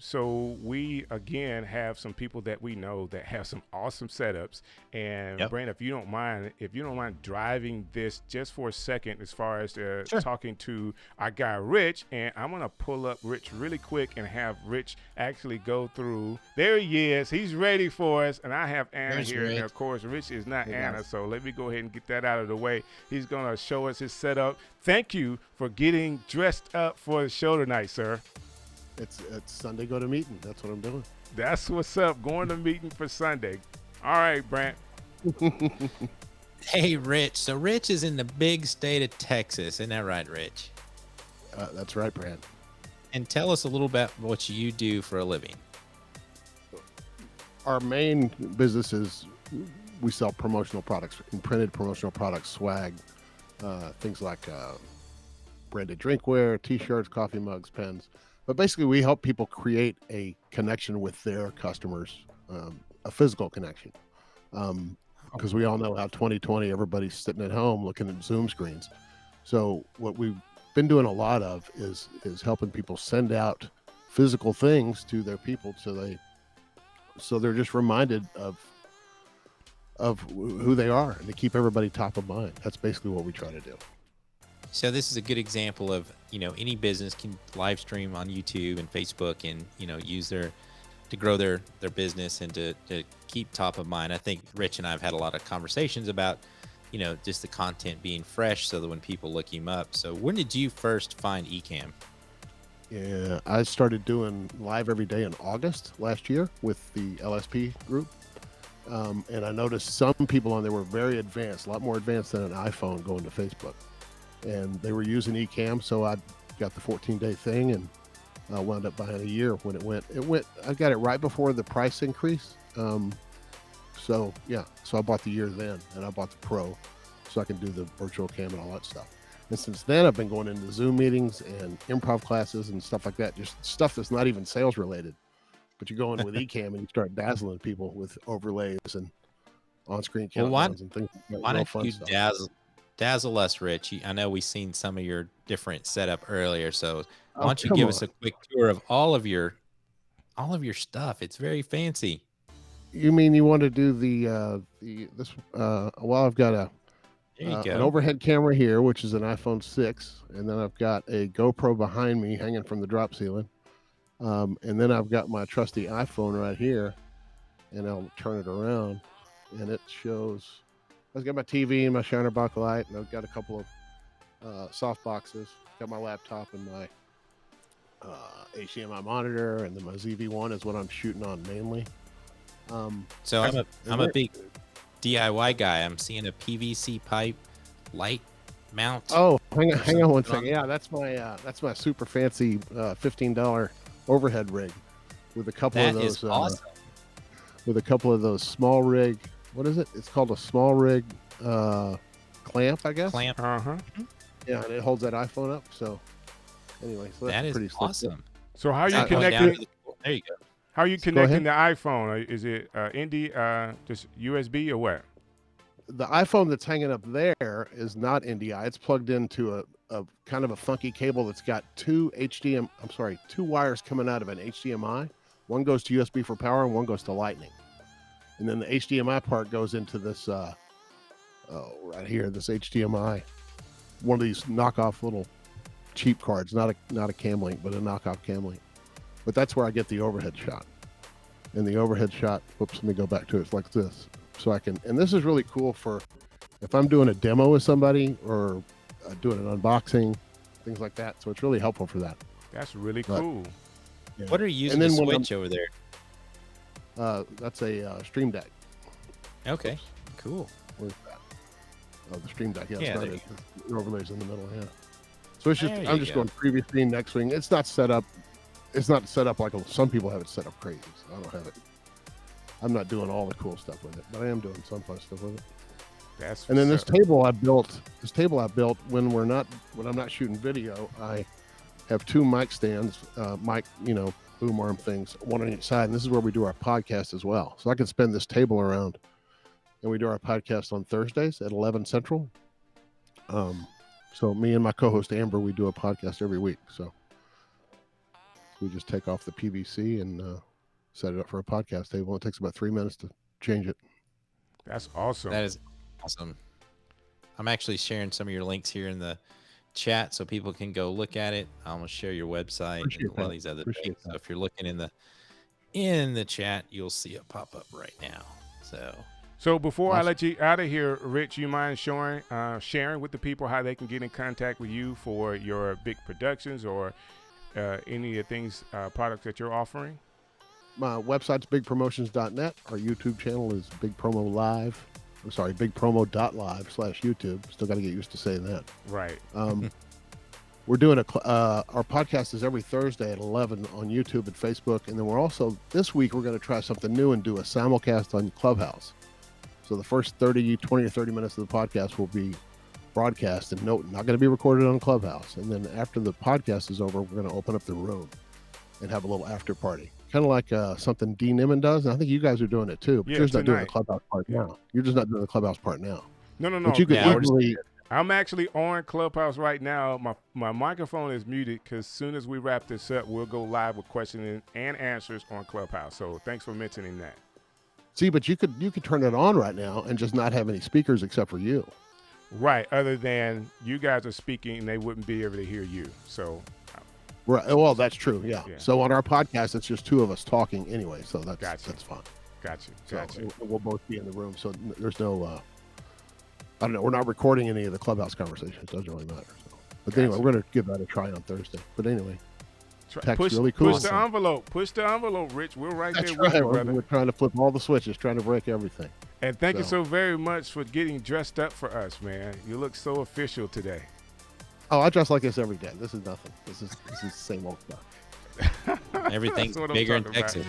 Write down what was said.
So we again have some people that we know that have some awesome setups. And Yep. Brandon, if you don't mind driving this just for a second, as far as Sure. talking to our guy Rich, and I'm gonna pull up Rich really quick and have Rich actually go through. There he is. He's ready for us, and I have Anna There's here. And Rich. of course, Rich is not Hey Anna, guys. so let me go ahead and get that out of the way. He's gonna show us his setup. Thank you for getting dressed up for the show tonight, sir. It's Sunday. Go to meeting. That's what I'm doing. That's what's up. Going to meeting for Sunday. All right, Brant. Hey, Rich. So Rich is in the big state of Texas. Isn't that right, Rich? That's right, Brad. And tell us a little about what you do for a living. Our main business is we sell promotional products, printed promotional products, swag, things like branded drinkware, T-shirts, coffee mugs, pens. But basically, we help people create a connection with their customers, a physical connection. Because we all know how 2020 everybody's sitting at home looking at Zoom screens. So what we've been doing a lot of is helping people send out physical things to their people, so they're just reminded of who they are, and to keep everybody top of mind. That's basically what we try to do. So this is a good example of, any business can live stream on YouTube and Facebook and, use to grow their business and to keep top of mind. I think Rich and I have had a lot of conversations about, just the content being fresh so that when people look him up. So when did you first find Ecamm? Yeah, I started doing live every day in August last year with the LSP group. And I noticed some people on there were very advanced, a lot more advanced than an iPhone going to Facebook. And they were using Ecamm, so I got the 14-day thing and wound up buying a year when it went. I got it right before the price increase. So I bought the year then, and I bought the Pro, so I can do the virtual cam and all that stuff. And since then, I've been going into Zoom meetings and improv classes and stuff like that, just stuff that's not even sales related. But you go in with Ecamm and you start dazzling people with overlays and on-screen Well, why, countdowns and things like that. why Real don't fun you stuff. dazzle us, Rich? I know we've seen some of your different setup earlier. So why Oh, don't you come give on. us a quick tour of all of your stuff? It's very fancy. You mean you want to do this? Well, I've got There you an go. overhead camera here, which is an iPhone 6, and then I've got a GoPro behind me hanging from the drop ceiling, and then I've got my trusty iPhone right here, and I'll turn it around, and it shows. I've got my TV and my Shiner Box light, and I've got a couple of soft boxes. Got my laptop and my HDMI monitor, and then my ZV-1 is what I'm shooting on mainly. So and I'm a then- big DIY guy. I'm seeing a PVC pipe light mount. Oh, hang on something one on second. Yeah, that's my super fancy $15 overhead rig with a couple That of is those awesome. with a couple of those small rig. What is it? It's called a small rig clamp, I guess. Clamp. Uh-huh. Yeah, and it holds that iPhone up. So anyway, so that's That is pretty slick. awesome. So how are you Now going down connecting? to there you go. How are you Go connecting ahead. the iPhone? Is it just USB or what? The iPhone that's hanging up there is not NDI. It's plugged into a kind of a funky cable that's got two wires coming out of an HDMI. One goes to USB for power and one goes to Lightning. And then the HDMI part goes into this right here, this HDMI. One of these knockoff little cheap cards, not a cam link, but a knockoff cam link. But that's where I get the overhead shot. And the overhead shot, whoops, let me go back to it. It's like this. So I can, and this is really cool for if I'm doing a demo with somebody or doing an unboxing, things like that. So it's really helpful for that. That's really But- cool. Yeah. What are you using And to then when I'm- switch over there? That's a Stream Deck. Okay, cool. Where's that? Oh, the Stream Deck. Yeah, Yeah, it's there not the overlays in the middle. Yeah. So it's just There I'm you just go. going previous screen, next screen. It's not set up. It's not set up like some people have it set up crazy. So I don't have it. I'm not doing all the cool stuff with it, but I am doing some fun stuff with it. That's And then what's this up. table I built when I'm not shooting video. I have two mic stands, boom arm things, one on each side. And this is where we do our podcast as well. So I can spin this table around, and we do our podcast on Thursdays at 11 Central. So me and my co-host Amber, we do a podcast every week. So We just take off the PVC and set it up for a podcast table. It takes about 3 minutes to change it. That's awesome. That is awesome. I'm actually sharing some of your links here in the chat so people can go look at it. I'm going to share your website and all these other things. So if you're looking in the chat, you'll see it pop up right now. So before I let you out of here, Rich, you mind sharing with the people how they can get in contact with you for your big productions or any of the things, products that you're offering? My website's bigpromotions.net. Our YouTube channel is Big Promo Live. I'm sorry, bigpromo.live/YouTube. Still got to get used to saying that. Right. We're doing our podcast is every Thursday at 11 on YouTube and Facebook. And then we're also, this week, we're going to try something new and do a simulcast on Clubhouse. So the first 20 or 30 minutes of the podcast will be broadcast and not going to be recorded on Clubhouse. And then after the podcast is over, we're going to open up the room and have a little after party. Kind of like something Dean Nimmin does. And I think you guys are doing it too. But you're just not doing the Clubhouse part now. You're just not doing the Clubhouse part now. No. But you could easily... I'm actually on Clubhouse right now. My microphone is muted because as soon as we wrap this up, we'll go live with questions and answers on Clubhouse. So thanks for mentioning that. See, but you could turn it on right now and just not have any speakers except for you. Right. Other than you guys are speaking and they wouldn't be able to hear you. So. Right. Well, that's true. Yeah. So on our podcast, it's just two of us talking anyway. So that's fine. Gotcha. So we'll both be in the room. So there's no, I don't know. We're not recording any of the Clubhouse conversations. It doesn't really matter. So. But anyway, we're going to give that a try on Thursday. But anyway, really cool. Push the envelope. Push the envelope, Rich. We're right That's there right. with you, brother. We're trying to flip all the switches, trying to break everything. And thank you so very much for getting dressed up for us, man. You look so official today. Oh, I dress like this every day. This is nothing. This is the same old stuff. Everything's bigger in Texas.